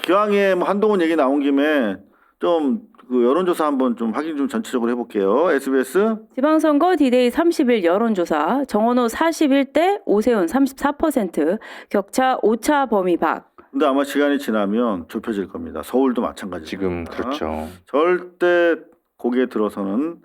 기왕에 뭐 한동훈 얘기 나온 김에 좀 그 여론조사 한번 좀 확인 좀 전체적으로 해볼게요. SBS 지방선거 디데이 30일 여론조사 정원호 41대 오세훈 34% 격차 5차 범위 밖. 근데 아마 시간이 지나면 좁혀질 겁니다. 서울도 마찬가지입니다. 지금 그렇죠. 절대 고개 들어서는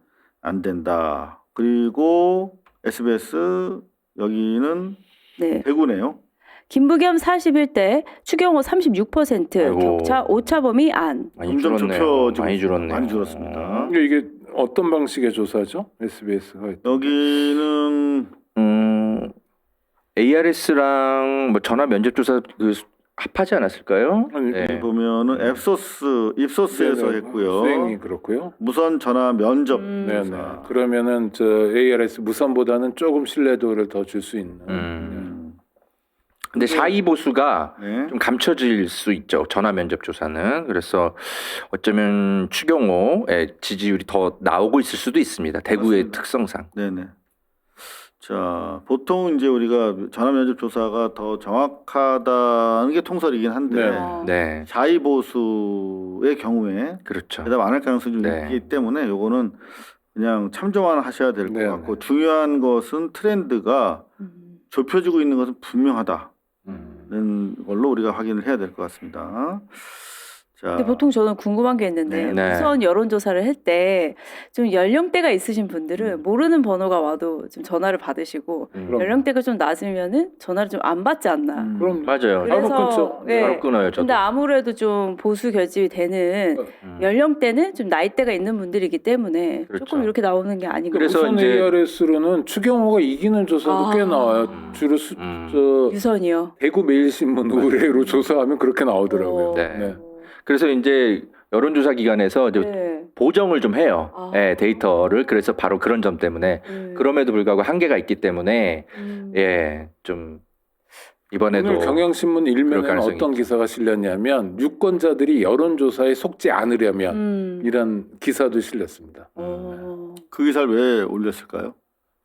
안 된다. 그리고 SBS 여기는 네. 대구네요. 김부겸 41대 추경호 36% 아이고. 격차 5차 범위 안. 많이 점점 줄었네요. 좁혀지고 많이 줄었네요. 많이 줄었습니다. 이게 어떤 방식의 조사죠? SBS가 여기는 ARS랑 뭐 전화 면접 조사 그 합하지 않았을까요? 아니, 네. 보면은 입소스에서 했고요. 수행이 그렇고요. 무선 전화 면접 네네. 조사. 그러면은 저 ARS 무선보다는 조금 신뢰도를 더 줄 수 있는. 근데 사이 보수가 네. 좀 감춰질 수 있죠. 전화 면접 조사는. 그래서 어쩌면 추경호의 지지율이 더 나오고 있을 수도 있습니다. 대구의 맞습니다. 특성상. 네네. 자, 보통 이제 우리가 전화 면접 조사가 더 정확하다는 게 통설이긴 한데 네. 네, 자의 보수의 경우에 그렇죠. 대답 안 할 가능성이 좀 네. 있기 때문에 요거는 그냥 참조만 하셔야 될 것 네, 같고 중요한 것은 트렌드가 좁혀지고 있는 것은 분명하다는 걸로 우리가 확인을 해야 될 것 같습니다. 자, 근데 보통 저는 궁금한 게 있는데 네. 무선 여론조사를 할 때 좀 연령대가 있으신 분들은 모르는 번호가 와도 좀 전화를 받으시고 그럼. 연령대가 좀 낮으면은 전화를 좀 안 받지 않나. 그럼 맞아요. 바로 끊죠. 네. 바로 끊어요. 저도. 근데 아무래도 좀 보수 결집이 되는 연령대는 좀 나이대가 있는 분들이기 때문에 그렇죠. 조금 이렇게 나오는 게 아닌가. 그래서 우선 이제- ARS로는 추경호가 이기는 조사도 꽤 나와요. 주로 저 유선이요. 대구 매일신문 의뢰로 조사하면 그렇게 나오더라고요. 네. 그래서 이제 여론조사 기관에서 이제 네. 보정을 좀 해요. 아. 예, 데이터를. 그래서 바로 그런 점 때문에 그럼에도 불구하고 한계가 있기 때문에 예, 좀 이번에도 오늘 경향신문 그럴 일면에 가능성이 어떤 있죠. 기사가 실렸냐면 유권자들이 여론조사에 속지 않으려면 이런 기사도 실렸습니다. 그 기사를 왜 올렸을까요?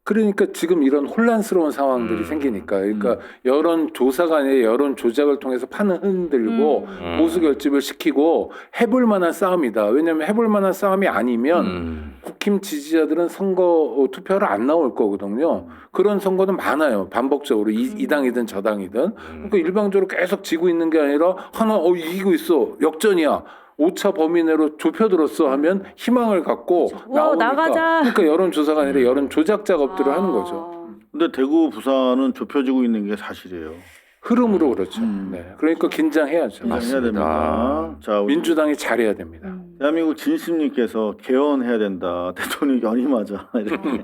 그러니까 지금 이런 혼란스러운 상황들이 생기니까 그러니까 여론 조사가 아니라 여론 조작을 통해서 판을 흔들고 보수 결집을 시키고 해볼 만한 싸움이다. 왜냐하면 해볼 만한 싸움이 아니면 국힘 지지자들은 선거 투표를 안 나올 거거든요. 그런 선거는 많아요. 반복적으로 이 당이든 저 당이든. 그러니까 일방적으로 계속 지고 있는 게 아니라 하나 이기고 있어. 역전이야. 5차 범위 내로 좁혀들었어 하면 희망을 갖고 우와, 나오니까 나가자. 그러니까 여론 조사가 아니라 여론 조작 작업들을 하는 거죠. 근데 대구, 부산은 좁혀지고 있는 게 사실이에요. 흐름으로 그렇죠. 네. 그러니까 긴장해야죠. 해야 맞습니다. 됩니다. 자, 우리 민주당이 잘해야 됩니다. 대한민국 진심님께서 개헌해야 된다. 대통령 연임하자. 이렇게.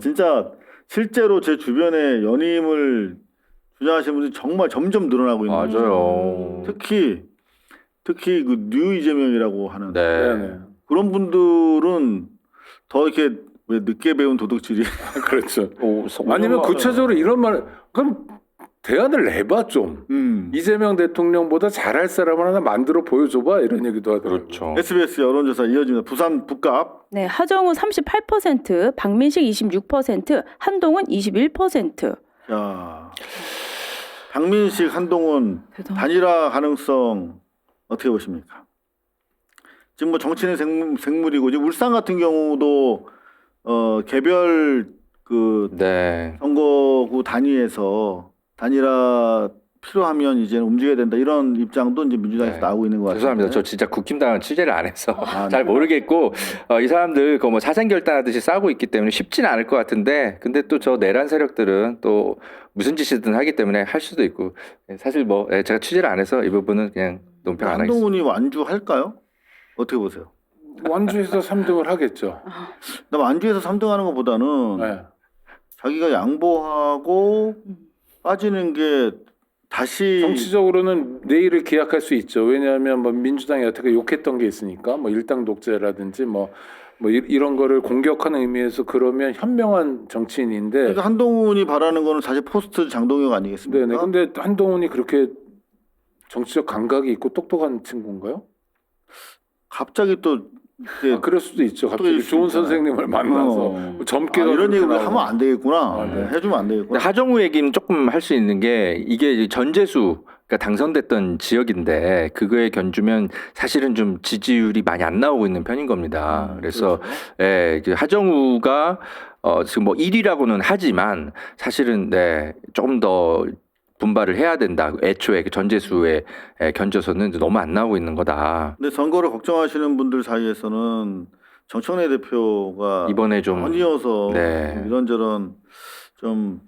진짜 실제로 제 주변에 연임을 주장하시는 분들이 정말 점점 늘어나고 있는 거죠. 맞아요. 특히 그 뉴 이재명이라고 하는 네. 네. 그런 분들은 더 이렇게 왜 늦게 배운 도둑질이 그렇죠. 오, 아니면 구체적으로 이런 말 그럼 대안을 내봐 좀. 이재명 대통령보다 잘할 사람을 하나 만들어 보여줘봐 이런 얘기도 하더라고요. 그렇죠. SBS 여론조사 이어집니다. 부산 북갑 네, 하정우 38%, 박민식 26%, 한동훈 21%. 자 박민식 한동훈 대단하다. 단일화 가능성 어떻게 보십니까? 지금 뭐 정치는 생물이고 지금 울산 같은 경우도 개별 그 네. 선거구 단위에서 단일화 필요하면 이제는 움직여야 된다 이런 입장도 이제 민주당에서 네. 나오고 있는 것 같아요. 죄송합니다. 저 진짜 국힘당은 취재를 안 해서 잘 네. 모르겠고 이 사람들 그 뭐 사생결단하듯이 싸우고 있기 때문에 쉽지는 않을 것 같은데 근데 또 저 내란 세력들은 또 무슨 짓이든 하기 때문에 할 수도 있고 사실 뭐 제가 취재를 안 해서 이 부분은 그냥 논평 안 하겠습니다. 한동훈이 완주할까요? 어떻게 보세요? 완주에서 3등을 하겠죠. 나 완주에서 3등하는 것보다는 네. 자기가 양보하고 빠지는 게 다시 정치적으로는 내일을 기약할 수 있죠. 왜냐하면 뭐 민주당이 어떻게 욕했던 게 있으니까 뭐 일당 독재라든지 뭐 이런 거를 공격하는 의미에서 그러면 현명한 정치인인데. 그러니까 한동훈이 바라는 거는 사실 포스트 장동혁 아니겠습니까? 네네. 근데 한동훈이 그렇게 정치적 감각이 있고 똑똑한 친구인가요? 갑자기 또 이렇게 그럴 수도 있죠. 갑자기 좋은 선생님을 만나서 젊게 이런 얘기를 나오고. 하면 안 되겠구나. 네. 해주면 안 근데 되겠구나. 하정우 얘기는 조금 할 수 있는 게 이게 전재수 그러니까 당선됐던 지역인데 그거에 견주면 사실은 좀 지지율이 많이 안 나오고 있는 편인 겁니다. 그래서 그렇죠. 예, 그 하정우가 지금 뭐 1위라고는 하지만 사실은 네, 조금 더 분발을 해야 된다. 애초에 그 전재수에 견져서는 너무 안 나오고 있는 거다. 근데 선거를 걱정하시는 분들 사이에서는 정청래 대표가 이번에 좀 아니어서 네. 좀 이런저런 좀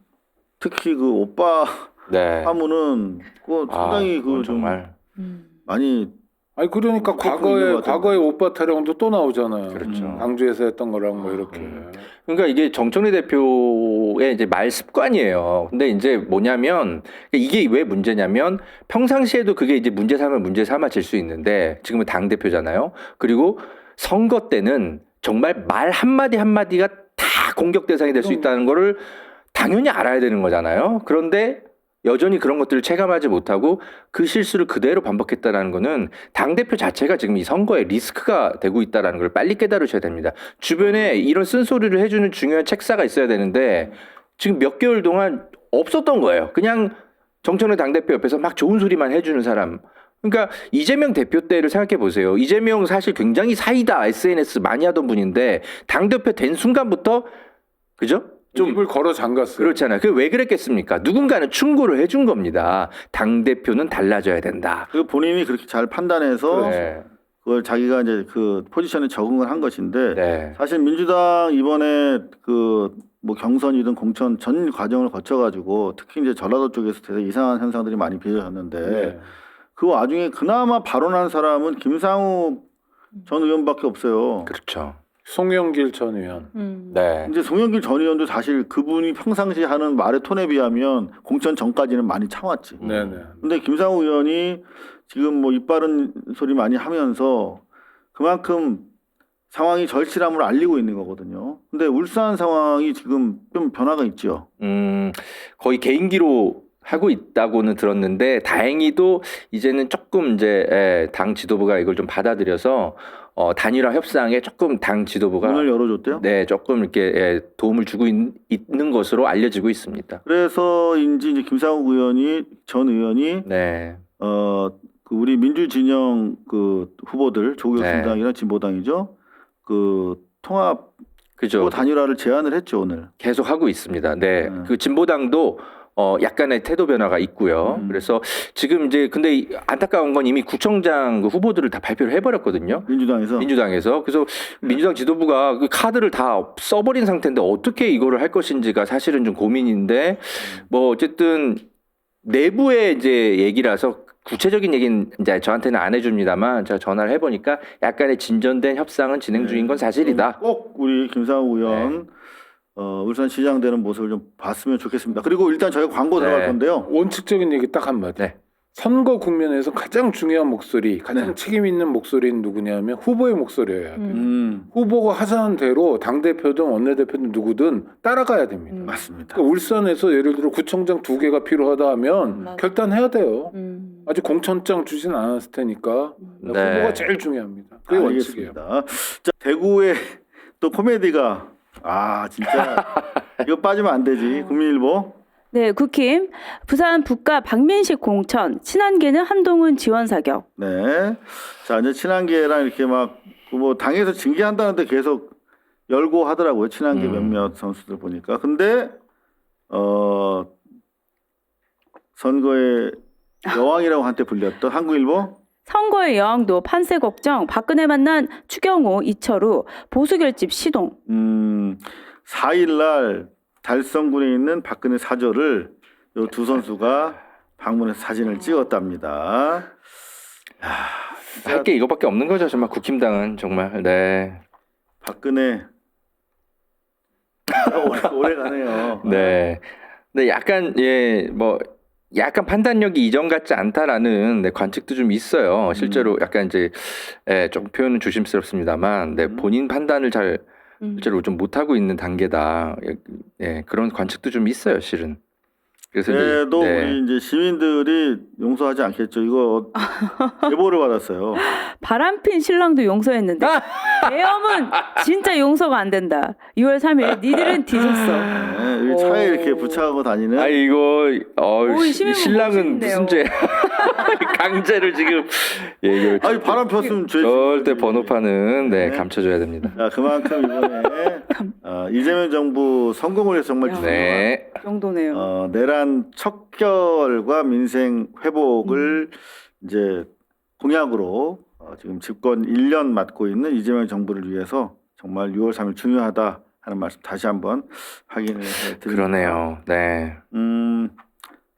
특히 그 오빠 네. 파문은 그 상당히 그건 그 좀 정말 많이 아니 그러니까 그거 있는 것 과거에 오빠 타령도 또 나오잖아요. 그렇죠. 광주에서 했던 거랑 뭐 이렇게. 그러니까 이게 정청래 대표의 이제 말 습관이에요. 근데 이제 뭐냐면 이게 왜 문제냐면 평상시에도 그게 이제 문제 삼아질 수 있는데 지금은 당 대표잖아요. 그리고 선거 때는 정말 말 한마디 한마디가 다 공격 대상이 될 수 있다는 거를 당연히 알아야 되는 거잖아요. 그런데 여전히 그런 것들을 체감하지 못하고 그 실수를 그대로 반복했다는 거는 당대표 자체가 지금 이 선거에 리스크가 되고 있다는 걸 빨리 깨달으셔야 됩니다. 주변에 이런 쓴소리를 해주는 중요한 책사가 있어야 되는데 지금 몇 개월 동안 없었던 거예요. 그냥 정청래 당대표 옆에서 막 좋은 소리만 해주는 사람. 그러니까 이재명 대표 때를 생각해 보세요. 이재명 사실 굉장히 사이다 SNS 많이 하던 분인데 당대표 된 순간부터 그죠? 좀 입을 걸어 잠갔어요. 그렇잖아요. 그 왜 그랬겠습니까? 누군가는 충고를 해준 겁니다. 당 대표는 달라져야 된다. 그 본인이 그렇게 잘 판단해서 네. 그걸 자기가 이제 그 포지션에 적응을 한 것인데 네. 사실 민주당 이번에 그 뭐 경선이든 공천 전 과정을 거쳐가지고 특히 이제 전라도 쪽에서 되게 이상한 현상들이 많이 빚어졌는데 네. 그 와중에 그나마 발언한 사람은 김상욱 전 의원밖에 없어요. 그렇죠. 송영길 전 의원. 네. 이제 송영길 전 의원도 사실 그분이 평상시 하는 말의 톤에 비하면 공천 전까지는 많이 참았지. 네네. 근데 김상욱 의원이 지금 뭐 입 바른 소리 많이 하면서 그만큼 상황이 절실함을 알리고 있는 거거든요. 근데 울산 상황이 지금 좀 변화가 있죠. 거의 개인기로 하고 있다고는 들었는데 다행히도 이제는 조금 이제 당 지도부가 이걸 좀 받아들여서 단일화 협상에 조금 당 지도부가 문을 열어줬대요. 네 조금 이렇게 도움을 주고 있는 것으로 알려지고 있습니다. 그래서인지 이제 김상욱 의원이 전 의원이 네. 그 우리 민주진영 그 후보들 조국혁신당이랑 진보당이죠. 그 통합 그죠. 후보 단일화를 제안을 했죠 오늘. 계속 하고 있습니다. 네. 그 진보당도 약간의 태도 변화가 있고요. 그래서 지금 이제 근데 안타까운 건 이미 구청장 그 후보들을 다 발표를 해버렸거든요. 민주당에서. 그래서 민주당 지도부가 그 카드를 다 써버린 상태인데 어떻게 이거를 할 것인지가 사실은 좀 고민인데 뭐 어쨌든 내부의 이제 얘기라서 구체적인 얘기는 이제 저한테는 안 해줍니다만 제가 전화를 해보니까 약간의 진전된 협상은 진행 중인 건 사실이다. 꼭 우리 김상욱 의원 울산시장 되는 모습을 좀 봤으면 좋겠습니다. 그리고 일단 저희가 광고 들어갈 건데요. 원칙적인 얘기 딱 한마디. 네. 선거 국면에서 가장 중요한 목소리, 가장 네. 책임 있는 목소리는 누구냐면 후보의 목소리여야 돼요. 음. 후보가 하자는 대로 당대표든 원내대표든 누구든 따라가야 됩니다. 맞습니다. 그러니까 울산에서 예를 들어 구청장 2개가 필요하다 하면 맞아. 결단해야 돼요. 아직 공천장 주진 않았을 테니까 네. 후보가 제일 중요합니다. 그게 원칙이에요. 알겠습니다. 자, 대구의 또 코미디가 진짜 이거 빠지면 안 되지. 국민일보. 네, 국힘 부산 북가 박민식 공천 친한계는 한동훈 지원 사격. 네. 자, 이제 친한계랑 이렇게 막 뭐 당에서 징계한다는데 계속 열고 하더라고요. 친한계 몇몇 선수들 보니까. 근데 선거의 여왕이라고 한때 불렸던 한국일보. 선거의 여왕도 판세 걱정. 박근혜 만난 추경호 이철우 보수 결집 시동. 4일 날 달성군에 있는 박근혜 사저를 이 두 선수가 방문해서 사진을 찍었답니다. 할 게 이거밖에 없는 거죠. 정말 국힘당은 정말. 네. 박근혜 오래 가네요. 네. 근데 약간 뭐 약간 판단력이 이전 같지 않다라는 관측도 좀 있어요. 실제로 약간 이제 좀 표현은 조심스럽습니다만, 본인 판단을 잘 실제로 좀 못하고 있는 단계다. 그런 관측도 좀 있어요, 실은. 그래서 그래도 이제, 우리 이제 시민들이 용서하지 않겠죠. 이거 제보를 받았어요. 바람핀 신랑도 용서했는데 계엄은 진짜 용서가 안 된다. 6월 3일 니들은 뒤졌어. 네, 차에 이렇게 부착하고 다니는. 이거 시민분 신랑은 멋있는데요. 무슨 죄? 강제를 지금 얘기를 아니 바람 폈으면 죄지. 절대 번호판은 네, 네. 감춰줘야 됩니다. 자, 그만큼 이번에 이재명 정부 성공을 해서 정말 야. 중요한 네. 그 정도네요. 내란 척결과 민생 회복을 이제 공약으로 지금 집권 1년 맡고 있는 이재명 정부를 위해서 정말 6월 3일 중요하다 하는 말씀 다시 한번 확인을 해드립니다. 그러네요. 네.